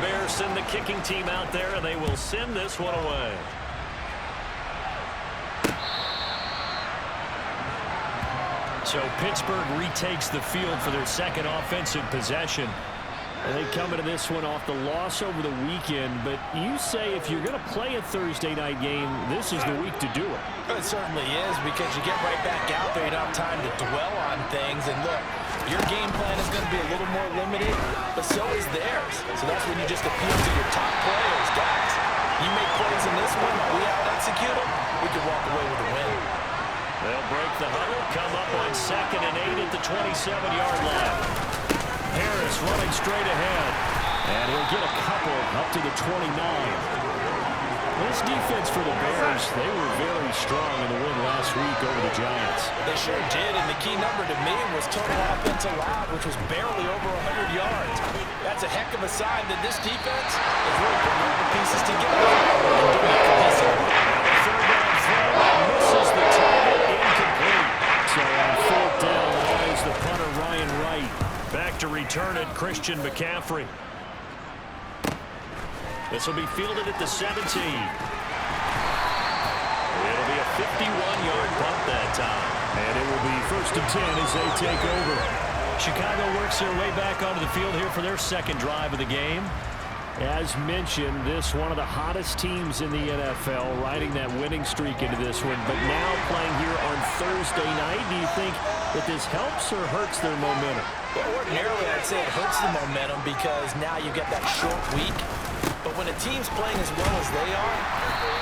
Bears send the kicking team out there, and they will send this one away. So Pittsburgh retakes the field for their second offensive possession. And they come into this one off the loss over the weekend. But you say if you're going to play a Thursday night game, this is the week to do it. It certainly is, because you get right back out there. You don't have time to dwell on things. And look, your game plan is going to be a little more limited, but so is theirs. So that's when you just appeal to your top players, guys. You make plays in this one, we out-execute them, we can walk away with a win. They'll break the huddle, come up on 2nd and 8 at the 27-yard line. Harris running straight ahead, and he'll get a couple up to the 29. This defense for the Bears, they were very strong in the win last week over the Giants. They sure did, and the key number to me was total offense allowed, which was barely over 100 yards. That's a heck of a sign that this defense is really putting all the pieces together and doing it cohesively. Third down throw, misses the target, incomplete. So on 4th down lies the punter Ryan Wright. Back to return it, Christian McCaffrey. This will be fielded at the 17. It'll be a 51-yard punt that time. And it will be 1st and 10 as they take over. Chicago works their way back onto the field here for their second drive of the game. As mentioned, this one of the hottest teams in the NFL, riding that winning streak into this one. But now playing here on Thursday night, do you think that this helps or hurts their momentum? Well, ordinarily, I'd say it hurts the momentum because now you get that short week. But when a team's playing as well as they are,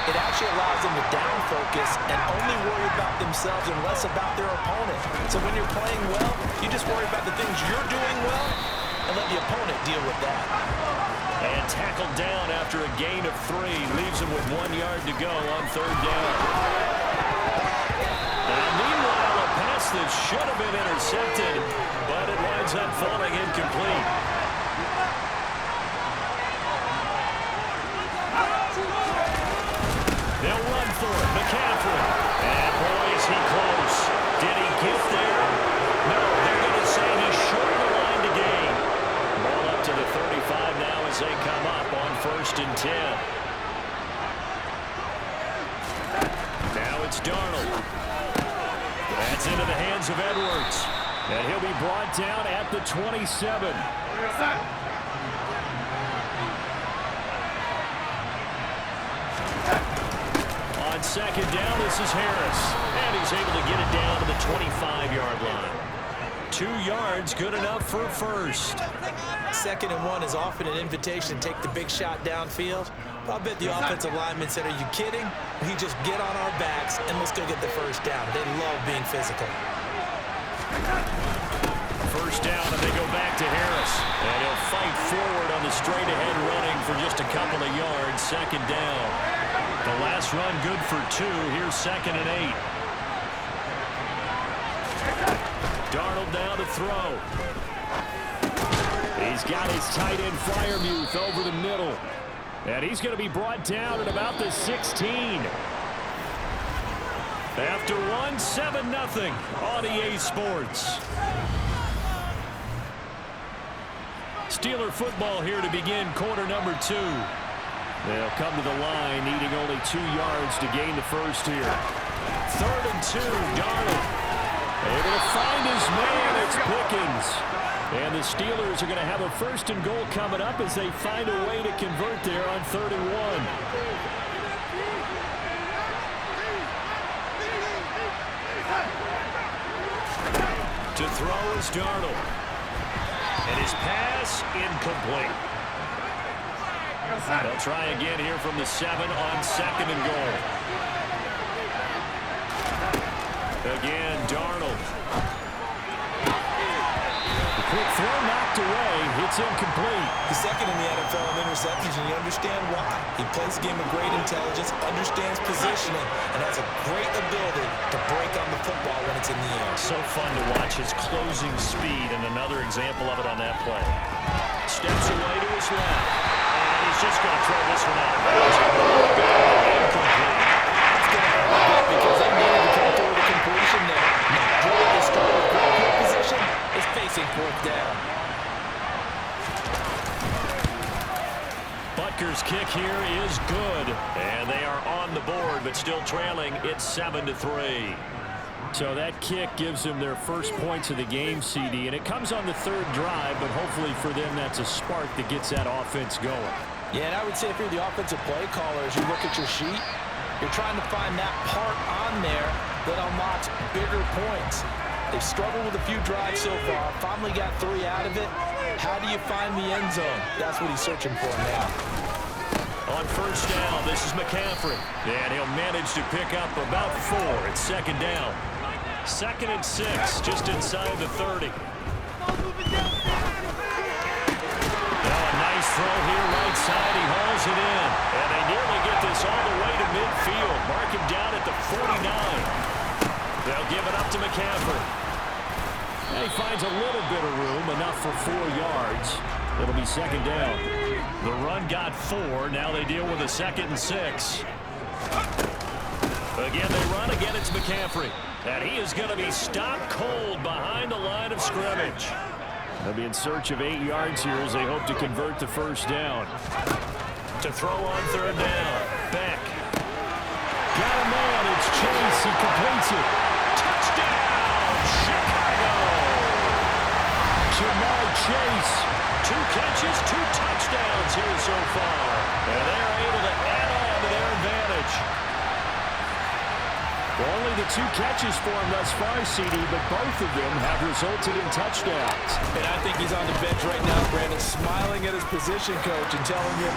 it actually allows them to down focus and only worry about themselves and less about their opponent. So when you're playing well, you just worry about the things you're doing well and let the opponent deal with that. And tackled down after a gain of 3. Leaves him with 1 yard to go on 3rd down. And meanwhile, a pass that should have been intercepted, but it winds up falling incomplete. They'll run for it. McCaffrey. And boy, is he close. Did he get there? No, they're going to say he's short of the line to gain. Ball up to the 35 now as they come up on 1st and 10. Now it's Darnold. That's into the hands of Edwards. And he'll be brought down at the 27. On 2nd down, this is Harris. And he's able to get it down to the 25-yard line. 2 yards, good enough for a first. 2nd and 1 is often an invitation to take the big shot downfield. I'll bet the offensive lineman said, "Are you kidding? We just get on our backs and let's go get the first down." They love being physical. First down, and they go back to Harris. And he'll fight forward on the straight-ahead running for just a couple of yards. 2nd down. The last run good for 2. Here's 2nd and 8. Darnold down to throw. He's got his tight end Freiermuth over the middle. And he's going to be brought down at about the 16. After 1, 7-0 on EA Sports. Steeler football here to begin quarter number 2. They'll come to the line, needing only 2 yards to gain the first here. 3rd and 2, Darnold. Able to find his man, it's Pickens. And the Steelers are going to have a 1st and goal coming up as they find a way to convert there on 3rd and 1. To throw is Darnold. And his pass incomplete. They'll try again here from the 7 on 2nd and goal. Again, Darnold. The quick throw knocked away. It's incomplete. He's 2nd in the NFL in interceptions, and you understand why. He plays the game with great intelligence, understands positioning, and has a great ability to break on the football when it's in the air. So fun to watch his closing speed, and another example of it on that play. Steps away to his left. And he's just going to throw this one out of bounds. Incomplete. That's going to help a bit because they needed to come through the completion there. Now, Jordan is starting with great field position, is facing 4th down. Packers kick here is good. And they are on the board, but still trailing. It's 7-3. So that kick gives them their first points of the game, CD. And it comes on the third drive, but hopefully for them that's a spark that gets that offense going. Yeah, and I would say if you're the offensive play caller, as you look at your sheet, you're trying to find that part on there that unlocks bigger points. They've struggled with a few drives so far. Finally got 3 out of it. How do you find the end zone? That's what he's searching for now. On first down, this is McCaffrey. And he'll manage to pick up about 4. It's second down. 2nd and 6, just inside the 30. Nice throw here, right side. He hauls it in. And they nearly get this all the way to midfield. Mark him down at the 49. They'll give it up to McCaffrey. And he finds a little bit of room, enough for 4 yards. It'll be second down. The run got 4. Now they deal with a 2nd and 6. Again, they run. Again, it's McCaffrey. And he is going to be stopped cold behind the line of scrimmage. They'll be in search of 8 yards here as they hope to convert the first down. To throw on third down. Beck. Got a man. It's Chase. He completes it. Touchdown, Chicago. Jamar Chase. 2 catches, 2 touchdowns here so far. And they're able to add on to their advantage. Well, only the 2 catches for him thus far, CD, but both of them have resulted in touchdowns. And I think he's on the bench right now, Brandon, smiling at his position coach and telling him,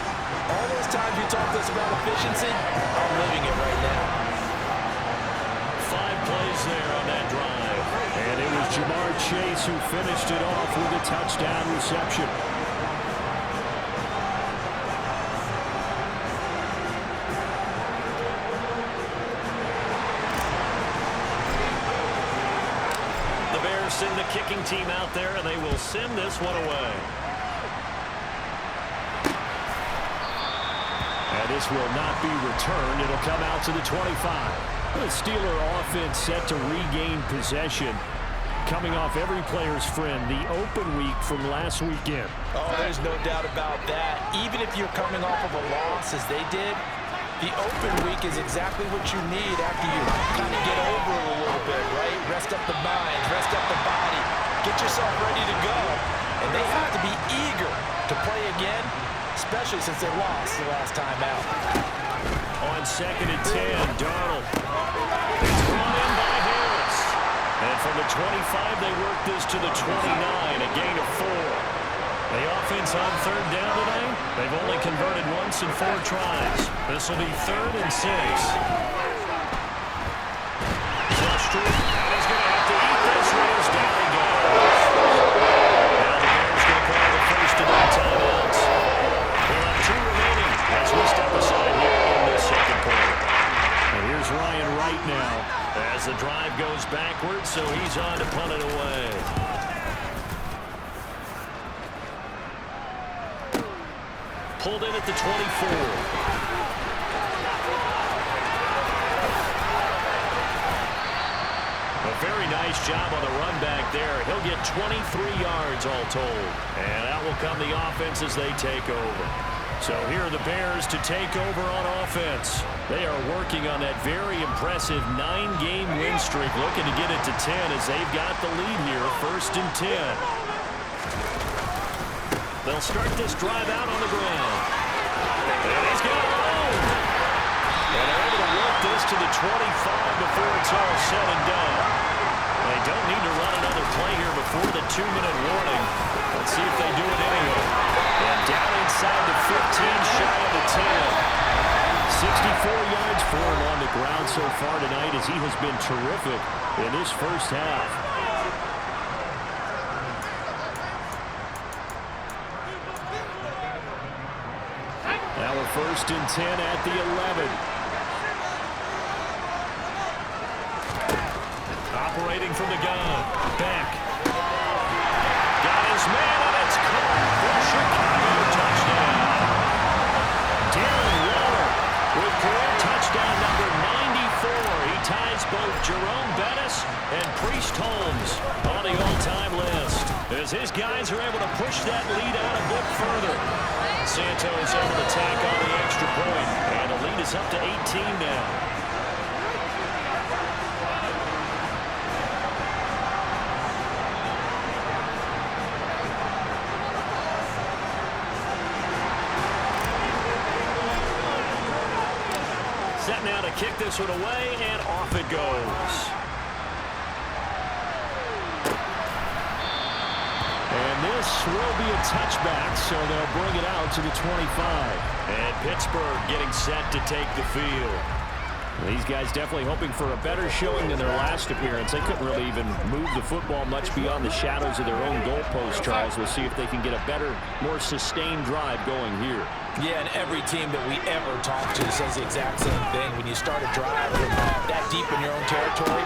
all those times you talked to us about efficiency, I'm living it right now. 5 plays there on that drive. And it was Jamar Chase who finished it off with a touchdown reception. Send the kicking team out there, and they will send this one away. And this will not be returned. It'll come out to the 25. The Steeler offense set to regain possession. Coming off every player's friend, the open week from last weekend. Oh, there's no doubt about that. Even if you're coming off of a loss, as they did, the open week is exactly what you need after you kind of get over it a little bit, right? Rest up the mind, rest up the body, get yourself ready to go. And they have to be eager to play again, especially since they lost the last time out. On 2nd and 10, Darnold. It's run in by Harris. And from the 25, they work this to the 29, a gain of 4. The offense on third down today, they've only converted once in 4 tries. This will be 3rd and 6. Zestri, and he's going to have to eat this race. Down he goes. Now the Bears going to call the first of their timeouts. We'll have 2 remaining as we step aside here in this second quarter. And here's Ryan Wright now as the drive goes backwards, so he's on to punt it away. Pulled in at the 24. A very nice job on the run back there. He'll get 23 yards all told. And that will come the offense as they take over. So here are the Bears to take over on offense. They are working on that very impressive 9-game win streak, looking to get it to 10 as they've got the lead here, 1st and 10. They'll start this drive out on the ground. And he's got it home. And they're able to work this to the 25 before it's all said and done. They don't need to run another play here before the 2-minute warning. Let's see if they do it anyway. And down inside the 15, shy of the 10. 64 yards for him on the ground so far tonight as he has been terrific in this first half. Now we're 1st and 10 at the 11. Operating from the gun. Beck. Got his man, and it's caught for Chicago. Touchdown. Darren Waller with career touchdown number 94. He ties both Jerome Bettis and Priest Holmes on the all-time list as his guys are able to push that lead out a bit further. So Santos able to tack on the extra point. And the lead is up to 18 now. Set now to kick this one away, and off it goes. And this will be a touchback, so they'll bring it out to the 25. And Pittsburgh getting set to take the field. These guys definitely hoping for a better showing than their last appearance. They couldn't really even move the football much beyond the shadows of their own goalpost tries. We'll see if they can get a better, more sustained drive going here. Yeah, and every team that we ever talk to says the exact same thing. When you start a drive from that deep in your own territory,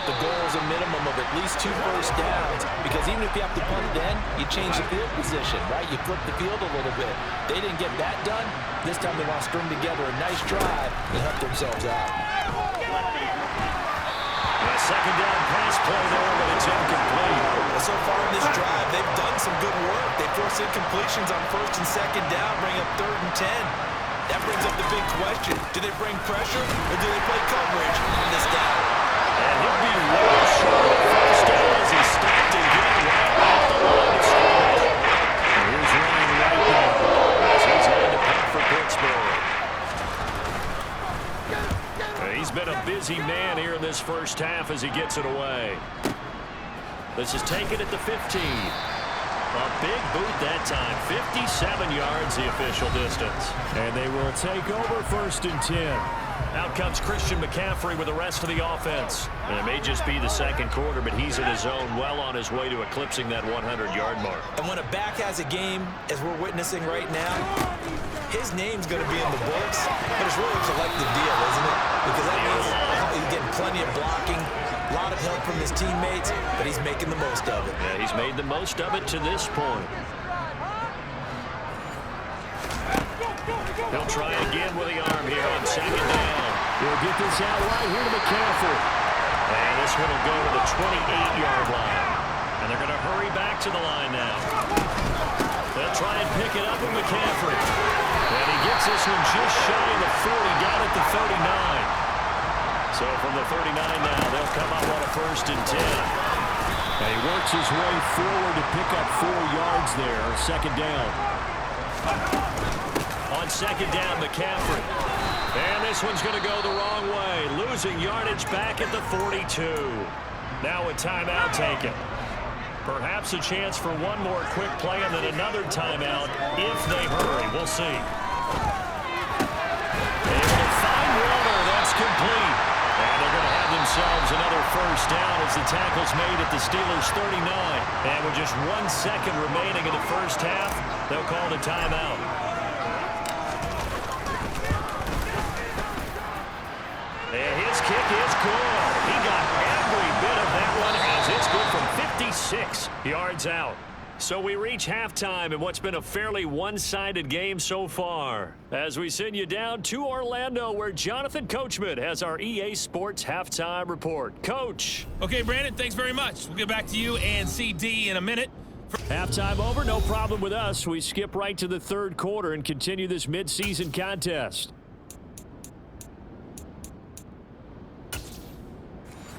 the goal is a minimum of at least 2 first downs, because even if you have to punt it in, you change the field position, right? You flip the field a little bit. They didn't get that done. This time they want to string together a nice drive and help themselves out. A second down pass play there, but it's incomplete. So far in this drive, they've done some good work. They force incompletions on first and second down, bring up 3rd and 10. That brings up the big question. Do they bring pressure, or do they play coverage on this down? And he'll be well short of first down as he stopped again right off the line of scrimmage. And here's Ryan right now as he's going to punt for Pittsburgh. He's been a busy man here in this first half as he gets it away. This is taken at the 15. A big boot that time. 57 yards the official distance. And they will take over 1st and 10. Out comes Christian McCaffrey with the rest of the offense. And it may just be the second quarter, but he's in his zone, well on his way to eclipsing that 100-yard mark. And when a back has a game, as we're witnessing right now, his name's going to be in the books, but it's really a collective deal, isn't it? Because that means he's getting plenty of blocking, a lot of help from his teammates, but he's making the most of it. Yeah, he's made the most of it to this point. He'll try again with the arm here on second down. He'll get this out right here to McCaffrey. And this one will go to the 28-yard line. And they're going to hurry back to the line now. They'll try and pick it up with McCaffrey. And he gets this one just shy of the 40, down at the 39. So from the 39 now, they'll come up on a 1st and 10. And he works his way forward to pick up 4 yards there, second down. On second down, McCaffrey. And this one's going to go the wrong way. Losing yardage back at the 42. Now a timeout taken. Perhaps a chance for one more quick play and then another timeout if they hurry. We'll see. Able to find Warner. That's complete. And they're going to have themselves another first down as the tackle's made at the Steelers' 39. And with just 1 second remaining in the first half, they'll call the timeout. And his kick is good. He got every bit of that one as it's good from 56 yards out. So we reach halftime in what's been a fairly one-sided game so far. As we send you down to Orlando, where Jonathan Coachman has our EA Sports Halftime Report. Coach. Okay, Brandon, thanks very much. We'll get back to you and CD in a minute. Halftime over, no problem with us. We skip right to the 3rd quarter and continue this mid-season contest.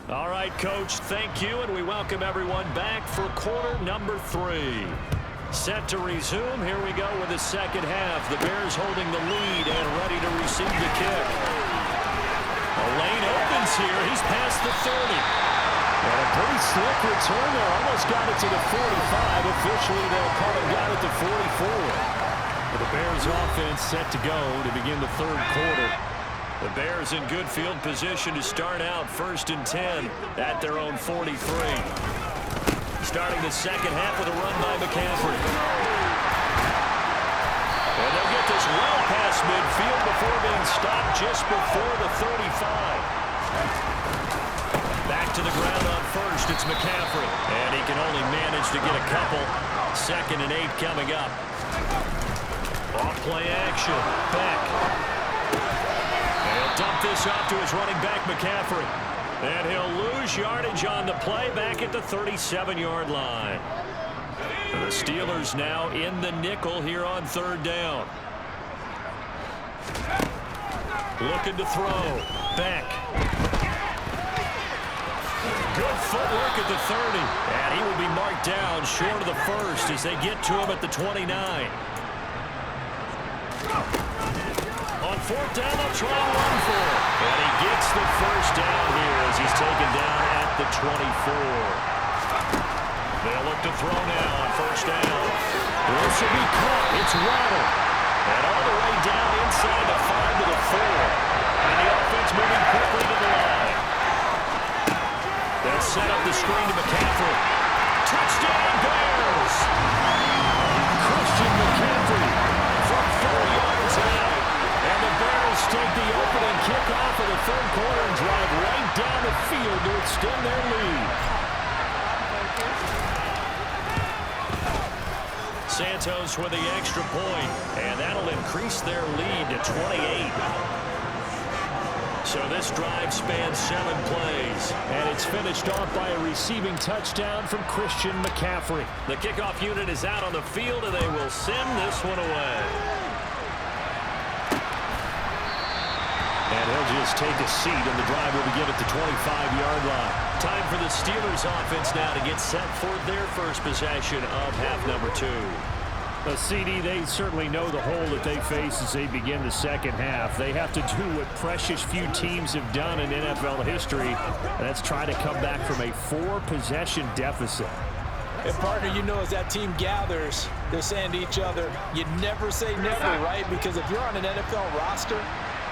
All right, Coach, thank you, and we welcome everyone back for quarter number 3. Set to resume. Here we go with the second half. The Bears holding the lead and ready to receive the kick. A lane opens here. He's past the 30. And a pretty slick return there. Almost got it to the 45. Officially, they'll call it down at the 44. The Bears offense set to go to begin the 3rd quarter. The Bears in good field position to start out 1st and 10 at their own 43. Starting the second half with a run by McCaffrey. And they'll get this well past midfield before being stopped just before the 35. Back to the ground on 1st. It's McCaffrey. And he can only manage to get a couple. 2nd and 8 coming up. Off play action. Back. Dump this off to his running back, McCaffrey. And he'll lose yardage on the play back at the 37-yard line. The Steelers now in the nickel here on third down. Looking to throw. Beck. Good footwork at the 30. And he will be marked down short of the first as they get to him at the 29. On fourth down, they'll try and run for it. And he gets the first down here as he's taken down at the 24. They'll look to throw now on first down. This will be caught. It's Waddle. And all the way down inside the 5 to the 4. And the offense moving quickly to the line. They'll set up the screen to McCaffrey. Touchdown Bears! Christian McCaffrey from 4 yards out. And the Bears take the opening kickoff of the third quarter and drive right down the field to extend their lead. Santos with the extra point, and that'll increase their lead to 28. So this drive spans 7 plays, and it's finished off by a receiving touchdown from Christian McCaffrey. The kickoff unit is out on the field, and they will send this one away. And he'll just take a seat, and the drive will begin at the 25-yard line. Time for the Steelers offense now to get set for their first possession of half number 2. A CD, they certainly know the hole that they face as they begin the second half. They have to do what precious few teams have done in NFL history, and that's try to come back from a 4-possession deficit. And partner, you know, as that team gathers, they're saying to each other, you never say never, right? Because if you're on an NFL roster,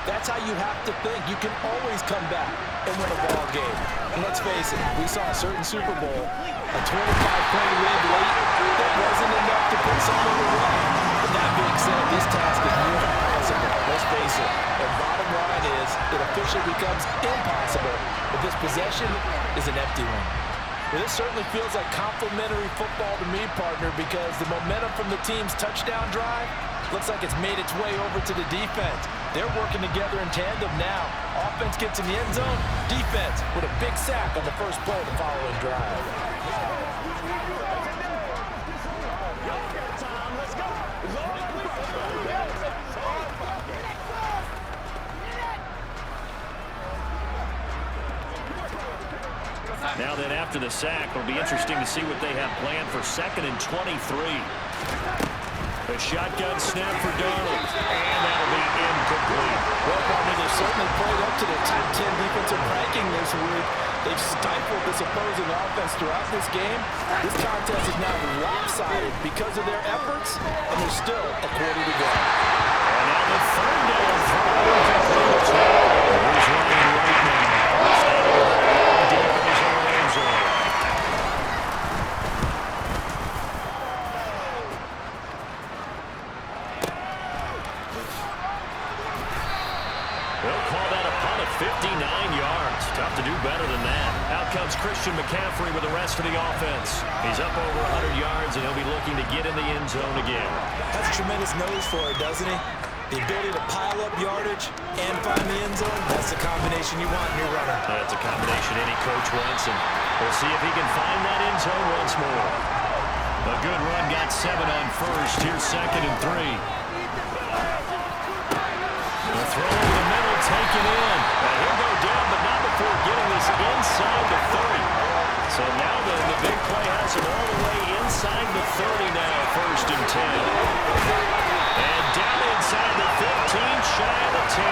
that's how you have to think. You can always come back and win a ball game. And let's face it, we saw a certain Super Bowl, a 25-point lead late. That wasn't enough to put someone away. But that being said, this task is near impossible. Let's face it. The bottom line is it officially becomes impossible if this possession is an empty one. Well, this certainly feels like complimentary football to me, partner, because the momentum from the team's touchdown drive looks like it's made its way over to the defense. They're working together in tandem now. Offense gets in the end zone. Defense with a big sack on the first play of the following drive. Now then, after the sack, it'll be interesting to see what they have planned for 2nd and 23. A shotgun snap for Darnold, and that'll be incomplete. Well, partner, they've certainly played up to their top 10 defensive ranking this week. They've stifled this opposing offense throughout this game. This contest is now lopsided because of their efforts, and there's still a quarter to go. And now the third down for incomplete. Here's Ryan right now. Deep in his own end zone. They'll call that a punt of 59 yards. Tough to do better than that. Out comes Christian McCaffrey with the rest of the offense. He's up over 100 yards, and he'll be looking to get in the end zone again. Has a tremendous nose for it, doesn't he? The ability to pile up yardage and find the end zone, that's the combination you want in your runner. That's a combination any coach wants, and we'll see if he can find that end zone once more. A good run, got 7 on first. Here's 2nd and 3. The throw over the middle, taken in. And he'll go down, but not before getting this inside the 30. So now the big play has him all the way inside the 30 now, 1st and 10. And down inside the 15, shy of the 10.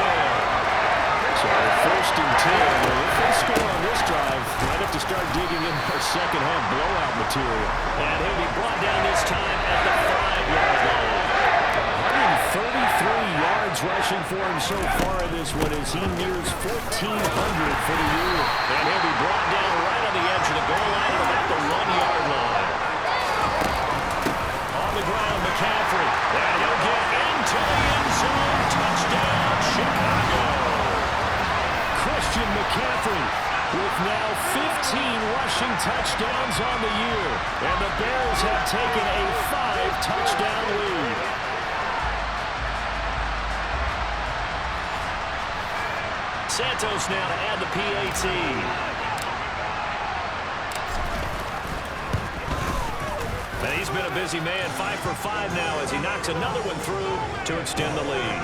So 1st and 10. Well, if they score on this drive, might have to start digging in for second half blowout material. And he'll be brought down this time at the 5-yard line. 133 yards rushing for him so far in this one as he nears 1,400 for the year. And he'll be brought down right on the edge of the goal line at about the 1-yard line. On the ground, McCaffrey. And he'll get into the end zone. Touchdown, Chicago. Christian McCaffrey with now 15 rushing touchdowns on the year. And the Bears have taken a 5-touchdown lead. Santos now to add the PAT. And he's been a busy man. 5 for 5 now as he knocks another one through to extend the lead.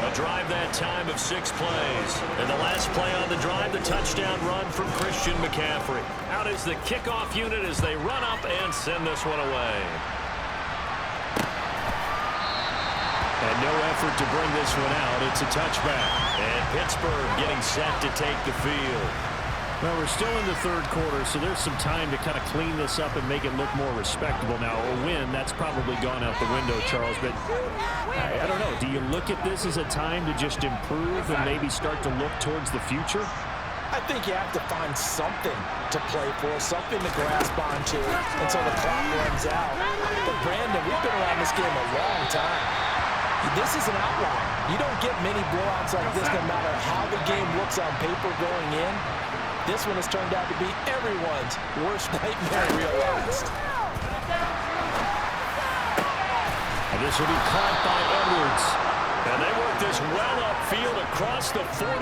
A drive that time of 6 plays. And the last play on the drive, the touchdown run from Christian McCaffrey. Out is the kickoff unit as they run up and send this one away. And no effort to bring this one out. It's a touchback. And Pittsburgh getting set to take the field. Well, we're still in the third quarter, so there's some time to kind of clean this up and make it look more respectable. Now, a win, that's probably gone out the window, Charles, but I don't know. Do you look at this as a time to just improve and maybe start to look towards the future? I think you have to find something to play for, something to grasp onto until the clock runs out. But, Brandon, we've been around this game a long time. This is an outlier. You don't get many blowouts like this no matter how the game looks on paper going in. This one has turned out to be everyone's worst nightmare realized. And this will be caught by Edwards. And they work this well upfield across the 45.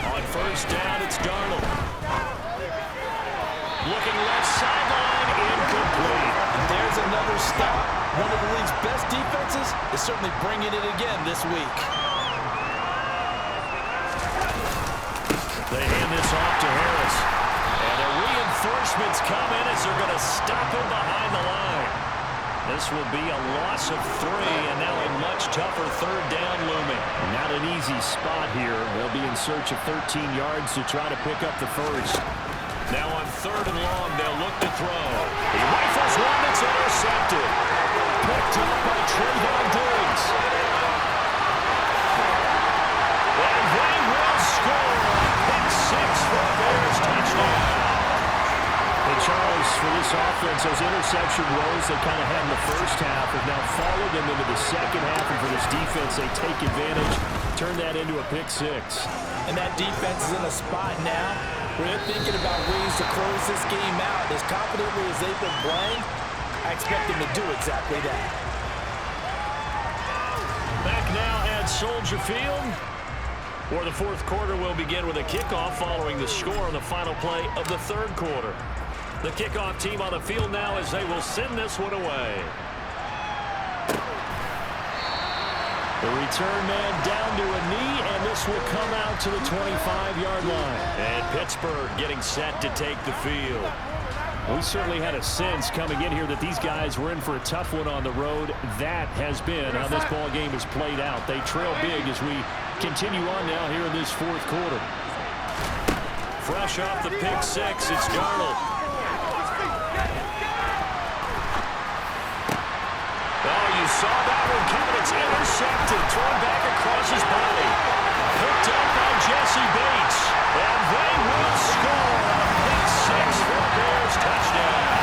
On first down, it's Darnold. Looking left sideline, incomplete. And there's another stop. One of the league's best defenses is certainly bringing it again this week. They hand this off to Harris. And the reinforcements come in as they're going to stop him behind the line. This will be a loss of 3, and now a much tougher third down looming. Not an easy spot here. They'll be in search of 13 yards to try to pick up the first. Now on third and long, they'll look to throw. He rifles one that's intercepted. Picked up by Trayvon Diggs. And they will score. Pick 6 for a Bears touchdown. And Charles, for this offense, those interception woes they kind of had in the first half have now followed them into the second half. And for this defense, they take advantage, turn that into a pick 6. And that defense is in a spot now where they're thinking about ways to close this game out. As confidently as they've been playing, I expect them to do exactly that. Back now at Soldier Field, where the fourth quarter will begin with a kickoff following the score on the final play of the third quarter. The kickoff team on the field now as they will send this one away. The return man down to a knee, and this will come out to the 25-yard line. And Pittsburgh getting set to take the field. We certainly had a sense coming in here that these guys were in for a tough one on the road. That has been how this ball game has played out. They trail big as we continue on now here in this fourth quarter. Fresh off the pick 6, it's Darnold. Oh, you saw that one coming. It's intercepted. Thrown back across his body. Picked up by Jesse Bates. And they will score. Pick 6 for a Bears touchdown.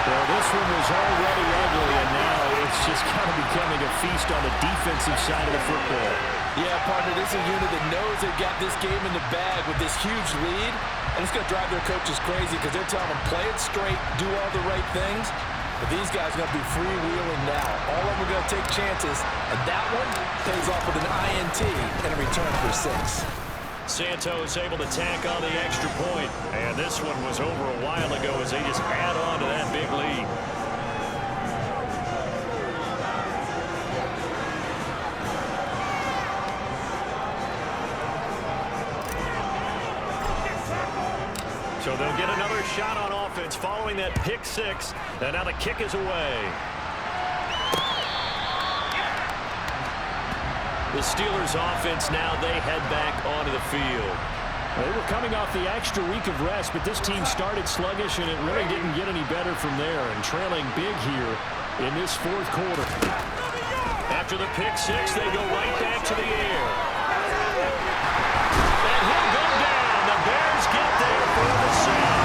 Well, this one was already ugly, and now it's just kind of becoming a feast on the defensive side of the football. Yeah, partner, this is a unit that knows they've got this game in the bag with this huge lead, and it's going to drive their coaches crazy because they're telling them play it straight, do all the right things. But these guys are going to be freewheeling now. All of them are going to take chances, and that one pays off with an INT and a return for 6. Santos able to tack on the extra point. And this one was over a while ago as they just add on to that big lead. So they'll get another shot on offense following that pick 6. And now the kick is away. The Steelers offense now, they head back onto the field. They were coming off the extra week of rest, but this team started sluggish, and it really didn't get any better from there. And trailing big here in this fourth quarter. After the pick 6, they go right back to the air. And he'll go down. The Bears get there for the sack.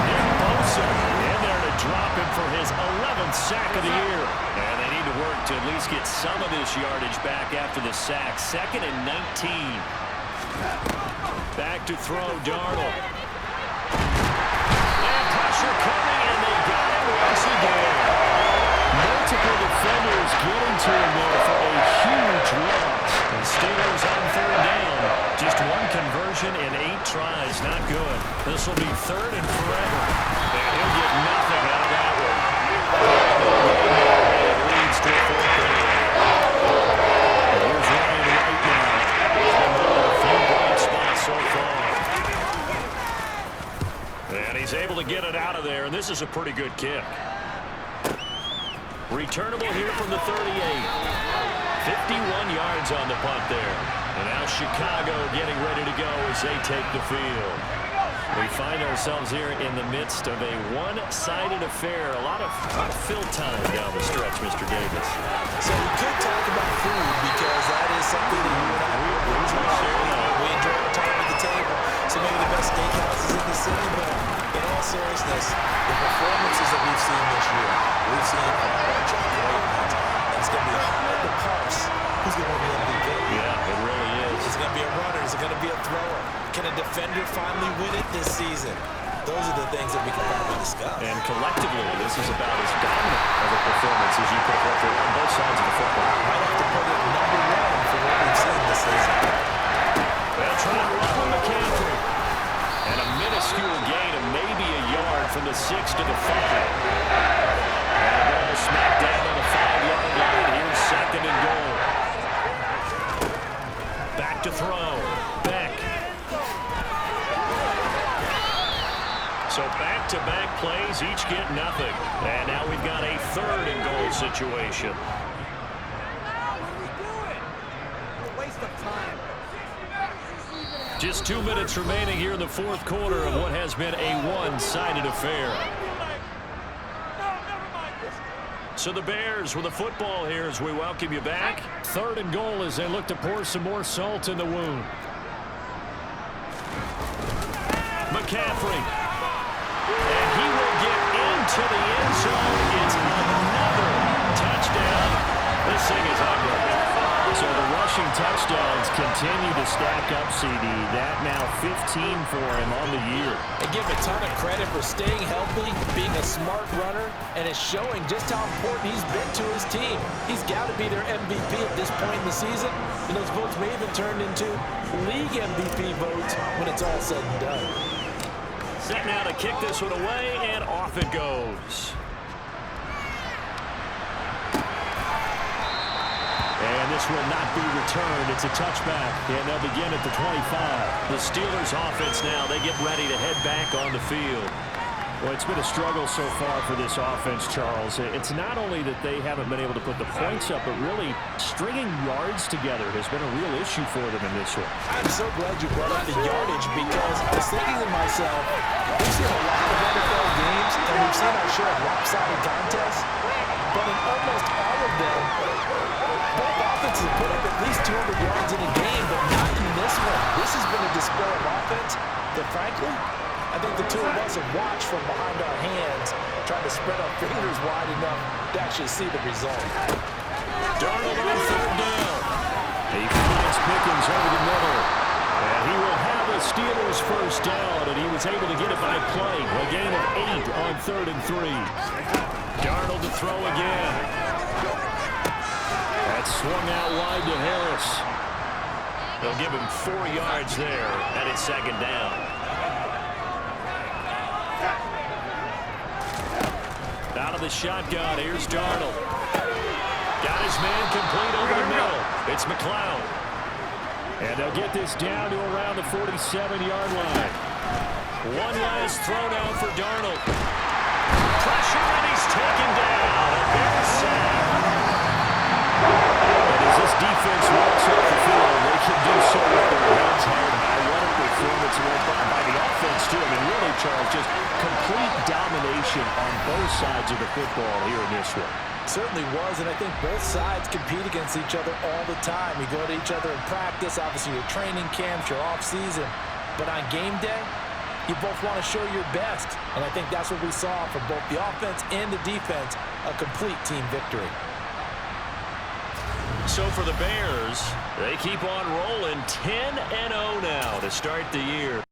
Nick Bosa in there to drop him for his 11th sack of the year. And they need to work to at least get some of this yardage back after the sack. 2nd and 19. Back to throw, Darnold. And pressure coming, and they got him once again. Multiple defenders getting to him there for a huge loss. The Steelers on third down. Just one conversion in 8 tries. third and forever. And he'll get nothing out of that one. It leads to a fourth down. And here's Ryan right now. He's been one of a few bright spots so far. And he's able to get it out of there, and this is a pretty good kick. Returnable here from the 38. 51 yards on the punt there. And now Chicago getting ready to go as they take the field. We find ourselves here in the midst of a one-sided affair. A lot of fill time down the stretch, Mr. Davis. So we could talk about food because that is something that you and I we enjoy our time at the table. So maybe the best steakhouses in the city, but in all seriousness, the performances that we've seen this year, we've seen a bunch of great ones. And it's going to be hard to parse who's going to win the MVP. Yeah, it really is. Is it going to be a runner? Is it going to be a thrower? Can a defender finally win it this season? Those are the things that we can probably discuss. And collectively, this is about as dominant of a performance as you could hope for on both sides of the football. Might have to put it number one for what we've seen this season. They'll try to run with McCaffrey. And a minuscule gain of maybe a yard from the 6 to the 5. And a ball smacked down on the 5-yard line. Here's second and goal. Back to throw. Beck. So back-to-back plays, each get nothing. And now we've got a third and goal situation. Waste of time. Just 2 minutes remaining here in the fourth quarter of what has been a one-sided affair. So the Bears with the football here as we welcome you back. Third and goal as they look to pour some more salt in the wound. McCaffrey. And he will get into the end zone. It's another touchdown. This thing is ugly. So the rushing touchdowns continue to stack up, CD. That now 15 for him on the year. And give him a ton of credit for staying healthy, being a smart runner, and it's showing just how important he's been to his team. He's got to be their MVP at this point in the season, and those votes may even turn into league MVP votes when it's all said and done. Set now to kick this one away, and off it goes. And this will not be returned. It's a touchback, and they'll begin at the 25. The Steelers offense now, they get ready to head back on the field. Well, it's been a struggle so far for this offense, Charles. It's not only that they haven't been able to put the points up, but really stringing yards together has been a real issue for them in this one. I'm so glad you brought up the yardage because I was thinking to myself, we've seen a lot of NFL games, and we've seen our share of lopsided contests, but in almost all of them, both offenses have put up at least 200 yards in a game, but not in this one. This has been a display of offense that, frankly, I think the two of us have watched from behind our hands, trying to spread our fingers wide enough to actually see the result. Darnold on third down. He finds Pickens over the middle. And he will have a Steelers first down, and he was able to get it by play. A gain of 8 on 3rd and 3. Darnold to throw again. That's swung out wide to Harris. They'll give him 4 yards there, and it's second down. Out of the shotgun, here's Darnold. Got his man complete over the middle. It's McLeod. And they'll get this down to around the 47-yard line. One last throw down for Darnold. Pressure, and he's taken down. A big sack. And as this defense walks off the field, they can do so with their heads held high. What a performance by the offense, too. I mean, really, Charles, just complete domination on both sides of the football here in this one. Certainly was, and I think both sides compete against each other all the time. You go to each other in practice, obviously your training camps, your off-season. But on game day, you both want to show your best. And I think that's what we saw from both the offense and the defense, a complete team victory. So for the Bears, they keep on rolling 10-0 now to start the year.